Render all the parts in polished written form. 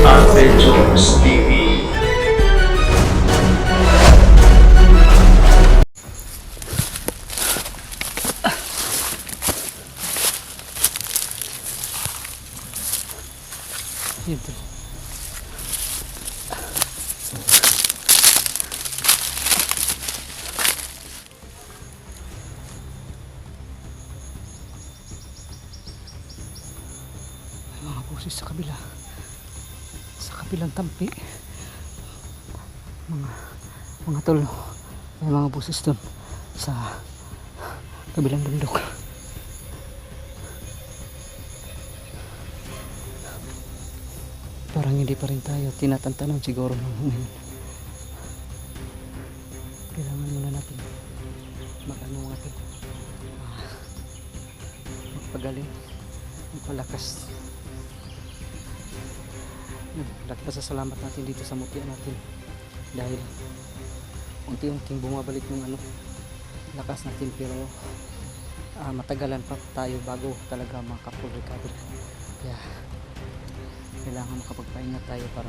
Adventures TV. Ito. May mga boses sa kabila. Sa kabilang tampi. Mga tol. May mga boses doon sa kabilang bundok. Parang hindi pa rin tayo tinatantanan siguro ngayon. Kailangan muna natin magpagaling, magpalakas. Pasasalamat natin dito sa mutya natin dahil unti-unting bumabalik yung lakas natin, pero matagalan pa tayo bago talaga maka-full recovery. Kaya kailangan makapagpahinga tayo para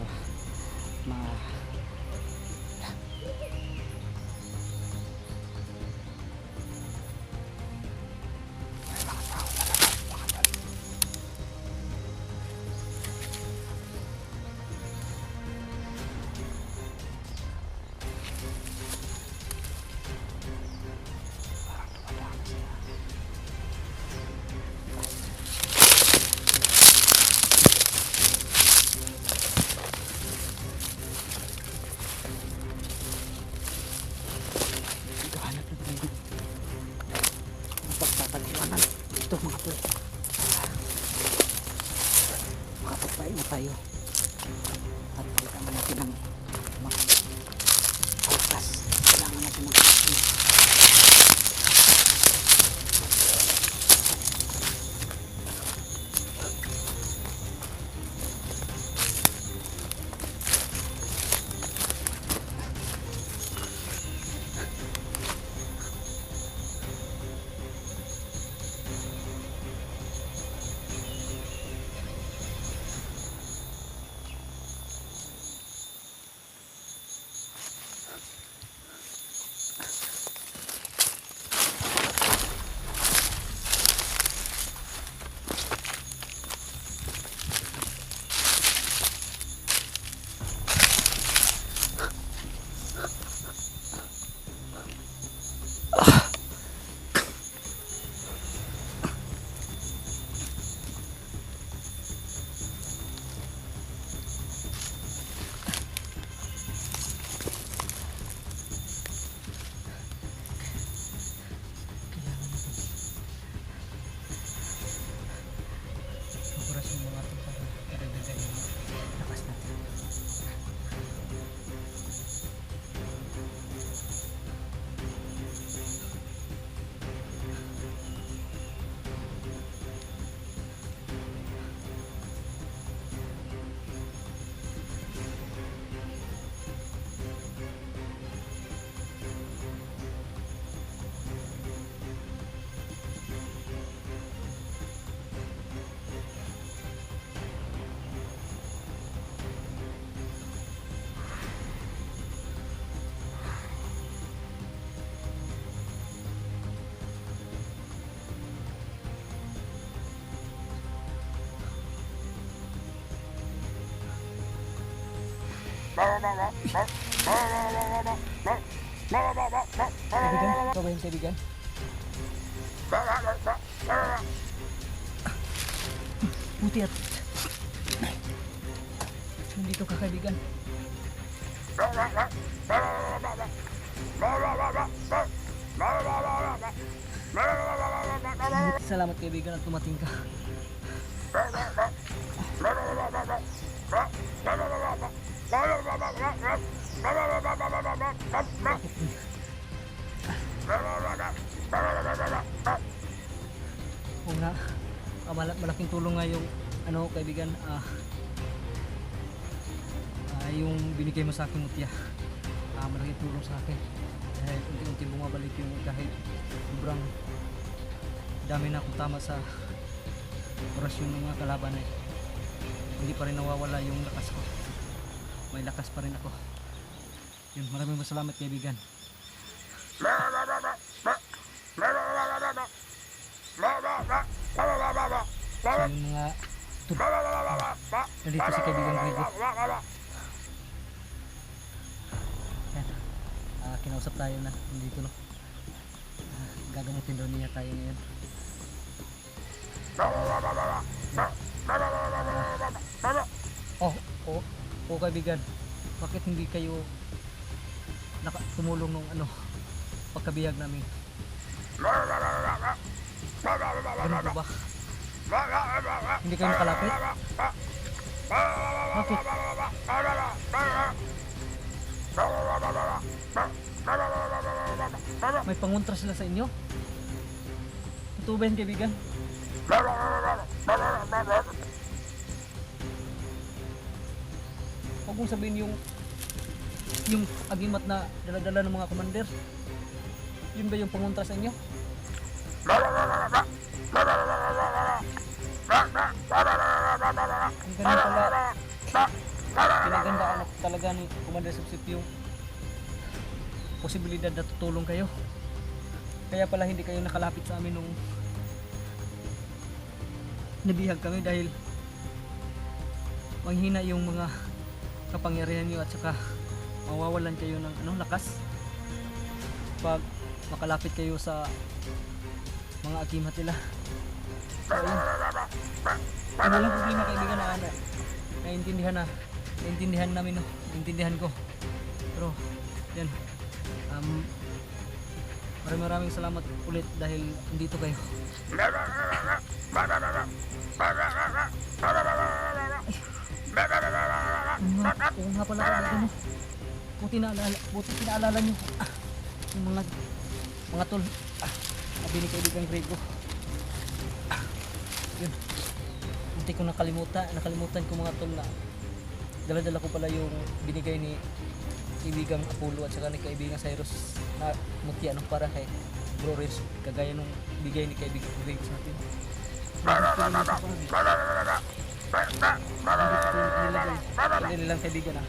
pagtatagpuanan ito mga tol. Makapagpahinga tayo at kailangan natin ng palakas. Kailangan natin ng Kaibigan? Ito ba yung kaibigan? Buti at nandito ka, kaibigan. Salamat kaibigan at tumating ka. Bakit? Oo nga, malaking tulong nga yung ano kaibigan, yung binigay mo sa akin mutya. Malaking tulong sa akin dahil unti-unti bumabalik yung kahit sobrang dami na akong tama sa orasyon ng mga kalaban eh. Hindi pa rin nawawala yung lakas ko, may lakas pa rin ako. Yun, maraming salamat kaibigan. So yung mga nandito si kaibigan Grego. Yan. Kinausap tayo na nandito no. Gagamutin daw niya tayo ngayon. Oh kaibigan, bakit hindi kayo tumulong nung ano pagkabihag namin? Ganun po ba? Hindi kayo nakalapit? Bakit? May pangontra sila sa inyo? Totoo ba yun kaibigan? Huwag mong sabihin yung agimat na dala-dala ng mga commander. Yun ba yung pangontra sa inyo? Ang ganyan pala, pinagandaan na talaga ni Commander Sipsip yung posibilidad na tutulong kayo. Kaya pala hindi kayo nakalapit sa amin nung nabihag kami dahil manghina yung mga kapangyarihan nyo at saka mawawalan kayo ng lakas pag makalapit kayo sa mga agimat nila. So ayun, walang problema kaibigan na naiintindihan namin no, naiintindihan ko. Pero yan, maraming salamat ulit dahil nandito kayo. Oo nga pala ano, buti pinaalala nyo yung mga tol, sabi ni kaibigan Grego. Yun, hindi ko nakalimutan ko mga tol na dala-dala ko pala yung binigay ni kaibigang Apollo at saka ni kaibigang Cyrus na mutya para kay Bro Riz, kagaya nung bigay ni kaibigang Grego sa atin. Hindi nilang kaibigan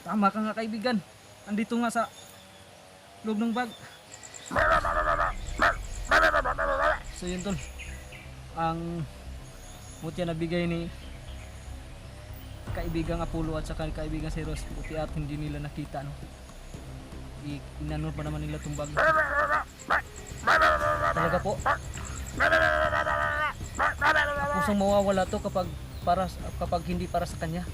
Tama ka nga kaibigan, andito nga sa loob ng bag. So yun tol, ang mutya na bigay ni kaibigang Apollo at saka kaibigang Cyrus, buti at hindi nila nakita no. Inano pa naman nila itong bag. Talaga po, kusang mawawala to kapag hindi para sa kanya.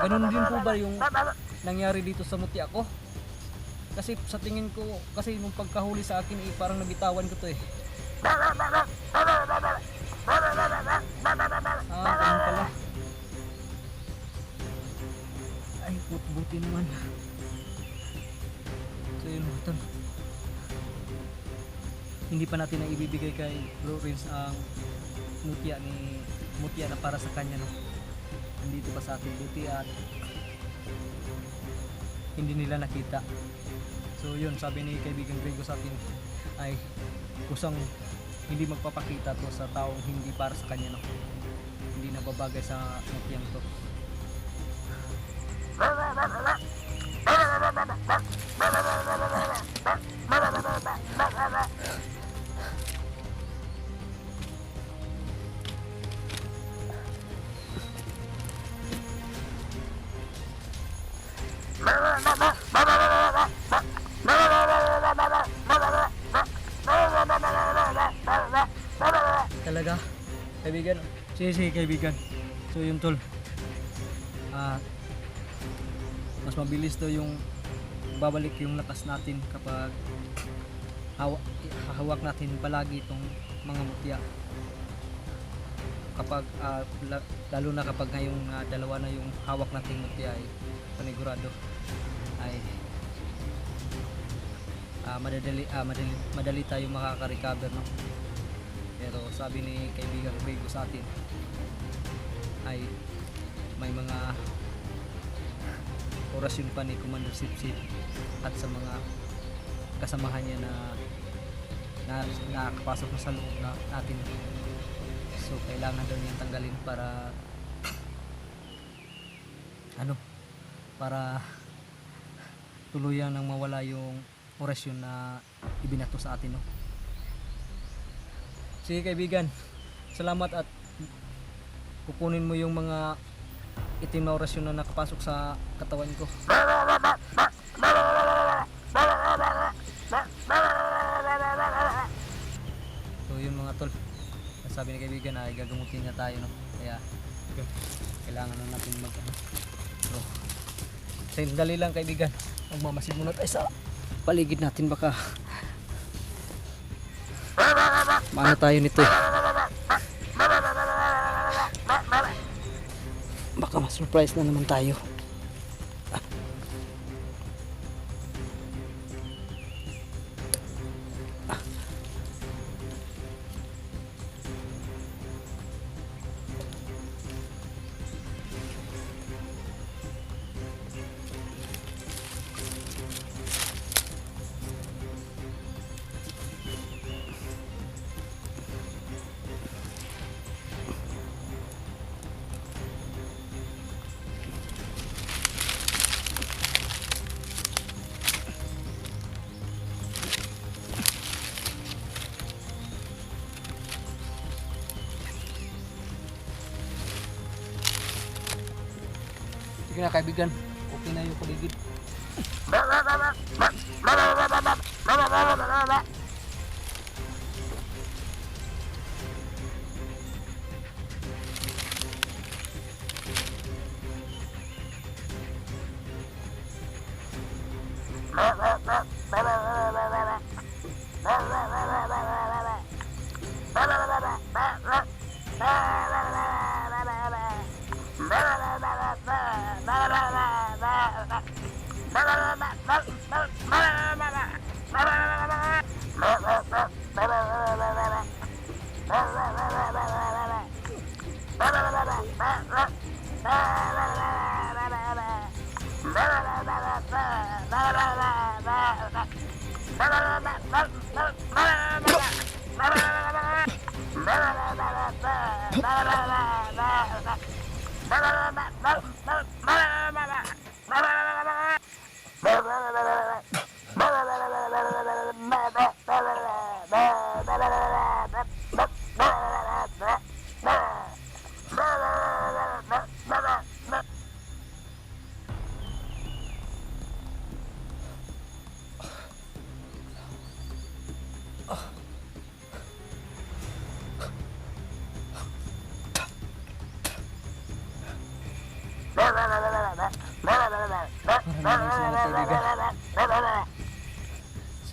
Ganun din po ba yung nangyari dito sa mutya ko? Kasi sa tingin ko, kasi nung pagkahuli sa akin parang nabitawan ko to eh. Ganun pala. Ay, buti naman. So yun mga tol, hindi pa natin na ibibigay kay Bro Riz ang mutya na para sa kanya no. Nandito pa sa atin, buti at hindi nila nakita. So yun, sabi ni kaibigan Grego sa atin ay kusang hindi magpapakita to sa taong hindi para sa kanya no. Hindi nababagay sa mutyang to. Talaga kaibigan, sige kaibigan. So yun tol, mas mabilis daw yung babalik yung lakas natin kapag hawak natin palagi itong mga mutya. Kapag lalo na kapag ngayong dalawa na yung hawak nating mutya ay panigurado ay madali tayo makaka-recover, no? Pero sabi ni kaibigan Rigo sa atin ay may mga orasyon pa ni Commander Sipsip at sa mga kasamahan niya na nakakapasok na sa loob natin. So kailangan daw niyang tanggalin para para tuluyan nang mawala yung orasyon na ibinato sa atin, no? Sige kaibigan, salamat at kukunin mo yung mga itim na orasyon na nakapasok sa katawan ko. So yun mga tol, sabi ni kaibigan ay gagamutin niya tayo, no? Kaya kailangan na natin so sandali lang kaibigan, magmamasid muna tayo sa paligid natin, baka maano tayo nito eh. Baka ma-surprise na naman tayo. Sige na kaibigan, okay na yung paligid.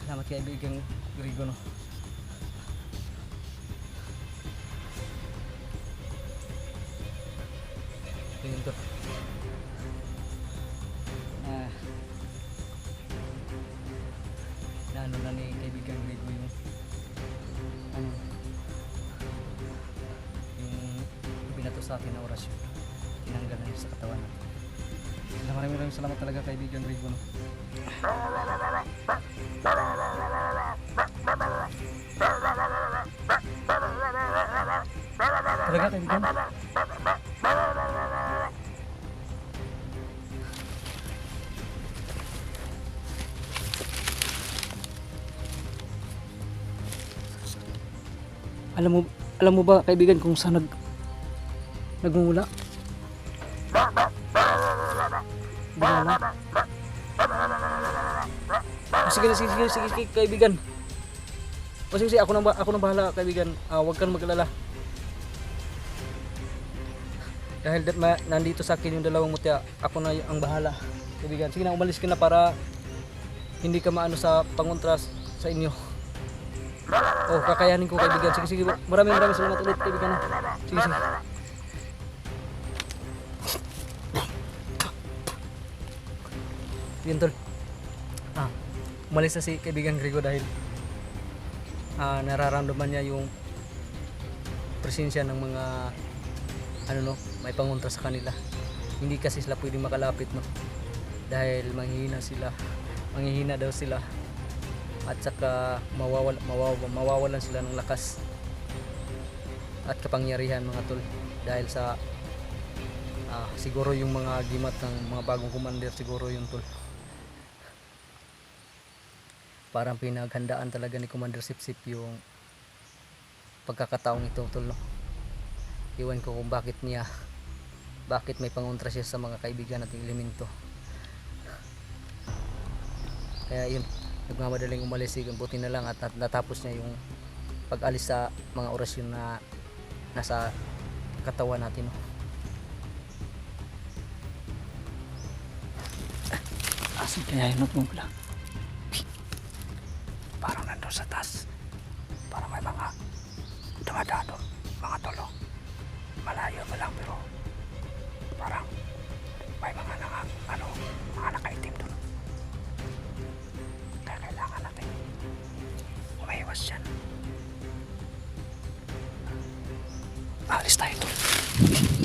Salamat kaibigan Rigo, no? Yun to. Naano na ni kaibigan Rigo yung yung binato sa atin na orasyon. Tinanggal na yun sa katawan natin. Maraming salamat talaga kaibigan Rigo, no? Talaga kaibigan? Alam mo ba kaibigan kung saan nagmumula? Sige kaibigan. O sige, ako na bahala kaibigan. Huwag kang mag-alala. Dahil nandito sa akin yung dalawang mutya, ako na ang bahala. kaibigan. Sige na, umalis ka na para hindi ka maano sa pangontras sa inyo. Oh, kakayanin ko kaibigan. Sige, sige. Maraming salamat ulit kaibigan. Sige, sige. Yun tol. Umalis na si kaibigan Grego dahil nararamdaman niya yung presensya ng mga may pangontra sa kanila. Hindi kasi sila pwedeng makalapit, no, dahil manghihina daw sila at saka mawawalan sila ng lakas at kapangyarihan mga tol, dahil sa siguro yung mga gimat ng mga bagong commander, siguro yung tol. Parang pinaghandaan talaga ni Commander Sipsip yung pagkakataong ito tol, no? Iwan ko kung bakit may pangontra siya sa mga kaibigan nating elemento. Kaya yun, nagmamadaling umalis, buti na lang at natapos niya yung pag-alis sa mga orasyon na nasa katawan natin, no? Asan kaya yung notebook lang? Parang nandun sa taas. Parang may mga dumadaan doon, mga tolo. Malayo pa lang pero parang may mga mga nakaitim doon. Kaya kailangan natin umiiwas dyan. Alis tayo doon.